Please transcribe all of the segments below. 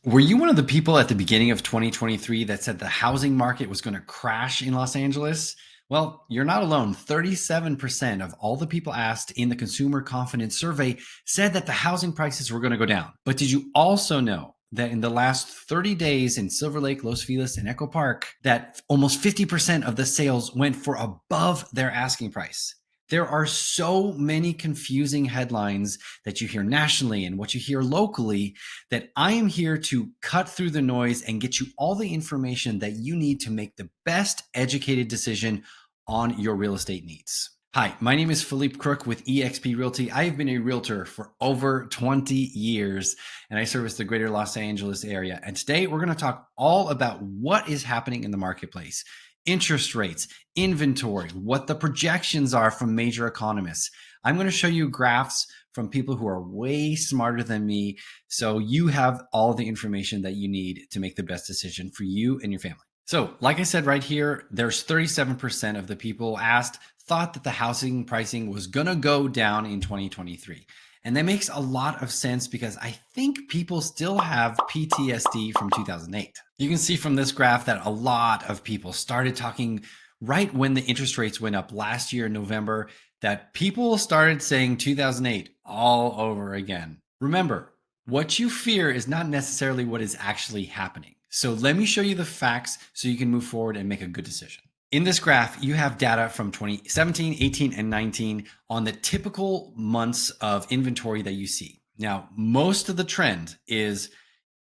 Were you one of the people at the beginning of 2023 that said the housing market was going to crash in Los Angeles? Well, you're not alone. 37% of all the people asked in the Consumer Confidence Survey said that the housing prices were going to go down. But did you also know that in the last 30 days in Silver Lake, Los Feliz, and Echo Park, that almost 50% of the sales went for above their asking price? There are so many confusing headlines that you hear nationally and what you hear locally that I am here to cut through the noise and get you all the information that you need to make the best educated decision on your real estate needs. Hi, my name is Felipe Crook with EXP Realty. I have been a realtor for over 20 years and I service the greater Los Angeles area. And today we're going to talk all about what is happening in the marketplace, interest rates, inventory, what the projections are from major economists. I'm going to show you graphs from people who are way smarter than me, so you have all the information that you need to make the best decision for you and your family. So, like I said right here, there's 37% of the people asked thought that the housing pricing was going to go down in 2023. And that makes a lot of sense because I think people still have PTSD from 2008. You can see from this graph that a lot of people started talking right when the interest rates went up last year in November, that people started saying 2008 all over again. Remember, what you fear is not necessarily what is actually happening. So let me show you the facts so you can move forward and make a good decision. In this graph, you have data from 2017, 18, and 19 on the typical months of inventory that you see. Now, most of the trend is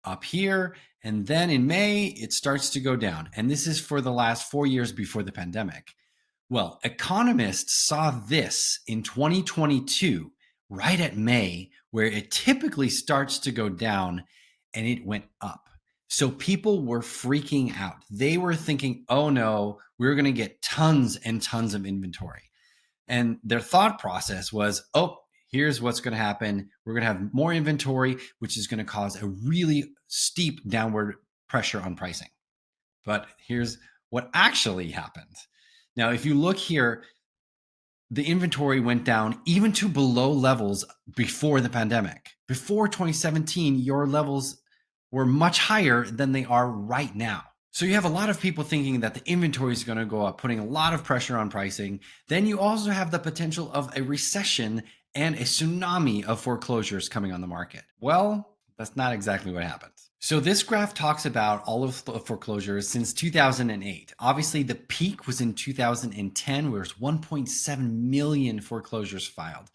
up here, and then in May, it starts to go down. And this is for the last 4 years before the pandemic. Well, economists saw this in 2022, right at May, where it typically starts to go down, and it went up. So people were freaking out. They were thinking, oh no, we're going to get tons and tons of inventory. And their thought process was, oh, here's what's going to happen. We're going to have more inventory, which is going to cause a really steep downward pressure on pricing. But here's what actually happened. Now, if you look here, the inventory went down even to below levels before the pandemic. Before 2017, your levels were much higher than they are right now. So you have a lot of people thinking that the inventory is going to go up, putting a lot of pressure on pricing. Then you also have the potential of a recession and a tsunami of foreclosures coming on the market. Well, that's not exactly what happened. So this graph talks about all of the foreclosures since 2008. Obviously, the peak was in 2010, where there's 1.7 million foreclosures filed.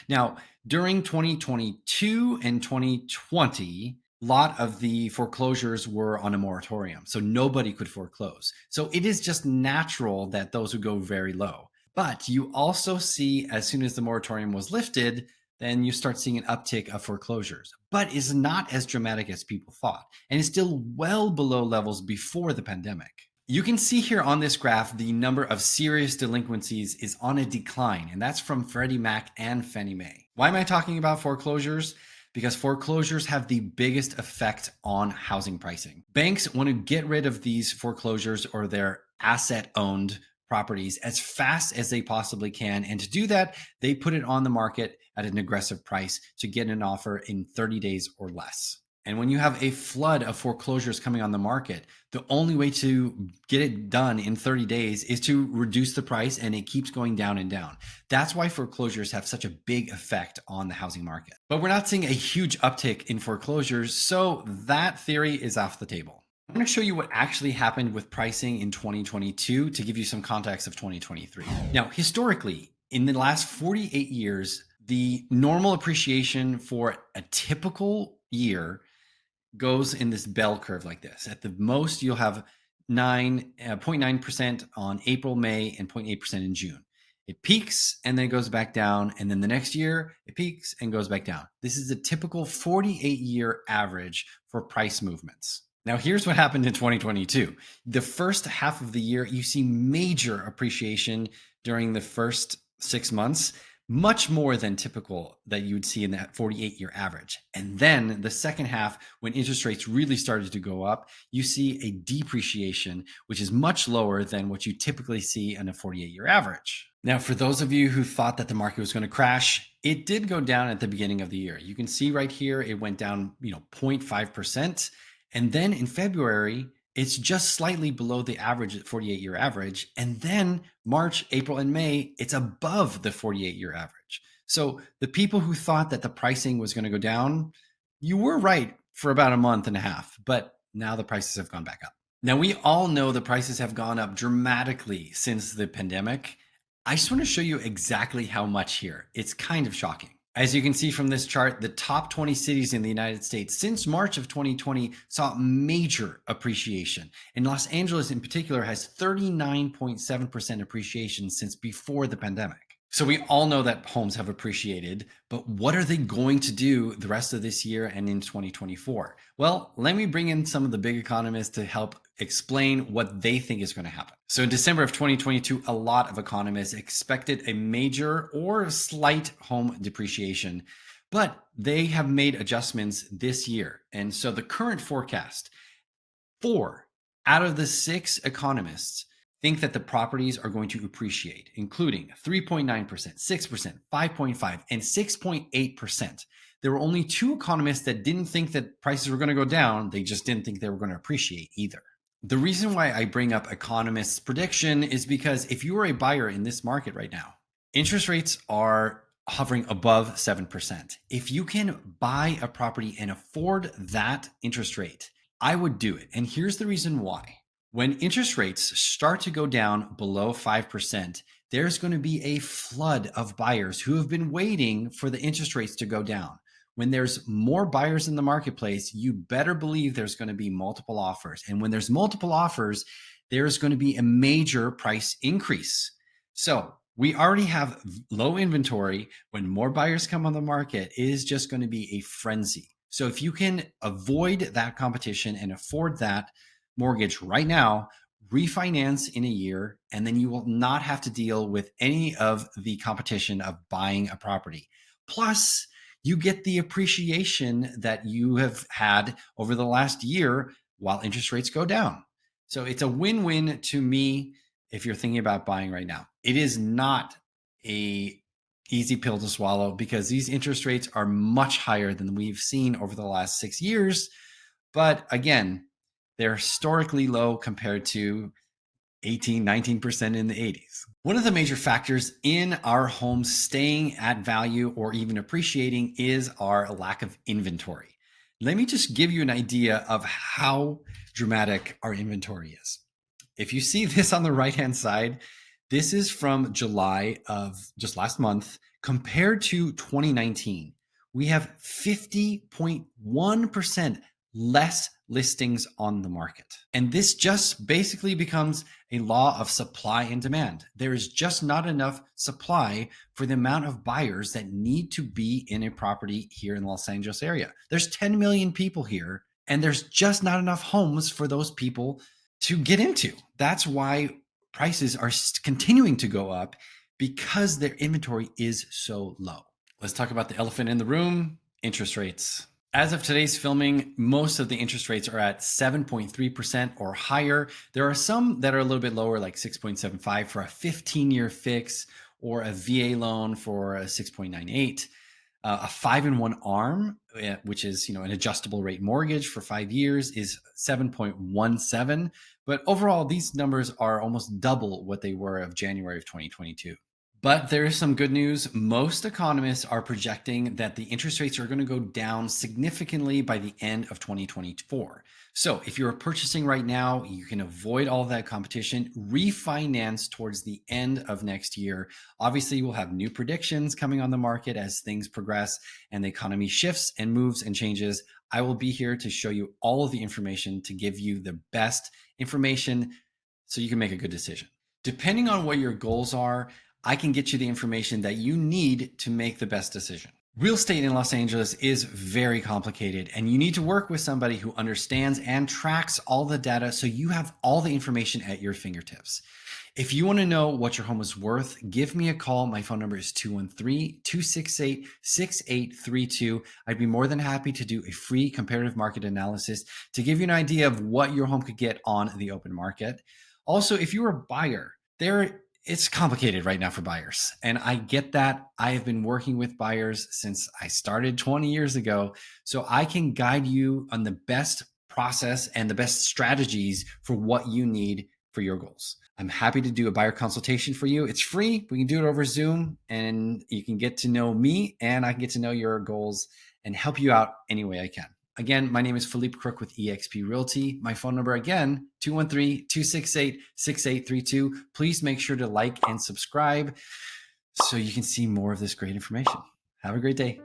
Now, during 2022 and 2020, a lot of the foreclosures were on a moratorium, so nobody could foreclose. So it is just natural that those would go very low. But you also see, as soon as the moratorium was lifted, then you start seeing an uptick of foreclosures, but is not as dramatic as people thought, and is still well below levels before the pandemic. You can see here on this graph, the number of serious delinquencies is on a decline, and that's from Freddie Mac and Fannie Mae. Why am I talking about foreclosures? Because foreclosures have the biggest effect on housing pricing. Banks want to get rid of these foreclosures or their asset-owned properties as fast as they possibly can. And to do that, they put it on the market at an aggressive price to get an offer in 30 days or less. And when you have a flood of foreclosures coming on the market, the only way to get it done in 30 days is to reduce the price, and it keeps going down and down. That's why foreclosures have such a big effect on the housing market. But we're not seeing a huge uptick in foreclosures, so that theory is off the table. I'm going to show you what actually happened with pricing in 2022 to give you some context of 2023. Now, historically, in the last 48 years, the normal appreciation for a typical year goes in this bell curve like this. At the most, you'll have 0.9% on April, May, and 0.8% in June. It peaks and then it goes back down. And then the next year, it peaks and goes back down. This is a typical 48-year average for price movements. Now, here's what happened in 2022. The first half of the year, you see major appreciation during the first 6 months, much more than typical that you would see in that 48-year average. And then the second half, when interest rates really started to go up, you see a depreciation, which is much lower than what you typically see in a 48-year average. Now, for those of you who thought that the market was going to crash, it did go down at the beginning of the year. You can see right here, it went down, 0.5%. And then in February, it's just slightly below the average, 48-year average. And then March, April, and May, it's above the 48-year average. So the people who thought that the pricing was going to go down, you were right for about a month and a half, but now the prices have gone back up. Now, we all know the prices have gone up dramatically since the pandemic. I just want to show you exactly how much here. It's kind of shocking. As you can see from this chart, the top 20 cities in the United States since March of 2020 saw major appreciation. And Los Angeles in particular has 39.7% appreciation since before the pandemic. So we all know that homes have appreciated, but what are they going to do the rest of this year and in 2024? Well, let me bring in some of the big economists to help explain what they think is going to happen. So in December of 2022, a lot of economists expected a major or slight home depreciation, but they have made adjustments this year. And so the current forecast, 4 out of the 6 economists think that the properties are going to appreciate, including 3.9%, 6%, 5.5%, and 6.8%. There were only 2 economists that didn't think that prices were going to go down. They just didn't think they were going to appreciate either. The reason why I bring up economists' prediction is because if you are a buyer in this market right now, interest rates are hovering above 7%. If you can buy a property and afford that interest rate, I would do it. And here's the reason why. When interest rates start to go down below 5%, there's going to be a flood of buyers who have been waiting for the interest rates to go down. When there's more buyers in the marketplace, you better believe there's going to be multiple offers. And when there's multiple offers, there's going to be a major price increase. So we already have low inventory. When more buyers come on the market, it is just going to be a frenzy. So if you can avoid that competition and afford that mortgage right now, refinance in a year, and then you will not have to deal with any of the competition of buying a property. Plus, you get the appreciation that you have had over the last year while interest rates go down. So it's a win-win to me if you're thinking about buying right now. It is not a easy pill to swallow because these interest rates are much higher than we've seen over the last 6 years. But again, they're historically low compared to 18, 19% in the 80s. One of the major factors in our homes staying at value or even appreciating is our lack of inventory. Let me just give you an idea of how dramatic our inventory is. If you see this on the right-hand side, this is from July of just last month compared to 2019. We have 50.1% less listings on the market. And this just basically becomes a law of supply and demand. There is just not enough supply for the amount of buyers that need to be in a property here in the Los Angeles area. There's 10 million people here, and there's just not enough homes for those people to get into. That's why prices are continuing to go up, because their inventory is so low. Let's talk about the elephant in the room, interest rates. As of today's filming, most of the interest rates are at 7.3% or higher. There are some that are a little bit lower, like 6.75 for a 15-year fix, or a VA loan for a 6.98. A 5-in-1 ARM, which is an adjustable rate mortgage for 5 years, is 7.17. But overall, these numbers are almost double what they were of January of 2022. But there is some good news. Most economists are projecting that the interest rates are going to go down significantly by the end of 2024. So if you're purchasing right now, you can avoid all of that competition, refinance towards the end of next year. Obviously, we'll have new predictions coming on the market as things progress and the economy shifts and moves and changes. I will be here to show you all of the information to give you the best information so you can make a good decision. Depending on what your goals are, I can get you the information that you need to make the best decision. Real estate in Los Angeles is very complicated, and you need to work with somebody who understands and tracks all the data so you have all the information at your fingertips. If you want to know what your home is worth, give me a call. My phone number is 213-268-6832. I'd be more than happy to do a free comparative market analysis to give you an idea of what your home could get on the open market. Also, if you're a buyer, it's complicated right now for buyers. And I get that. I have been working with buyers since I started 20 years ago. So I can guide you on the best process and the best strategies for what you need for your goals. I'm happy to do a buyer consultation for you. It's free. We can do it over Zoom, and you can get to know me, and I can get to know your goals and help you out any way I can. Again, my name is Felipe Crook with EXP Realty. My phone number again, 213-268-6832. Please make sure to like and subscribe so you can see more of this great information. Have a great day.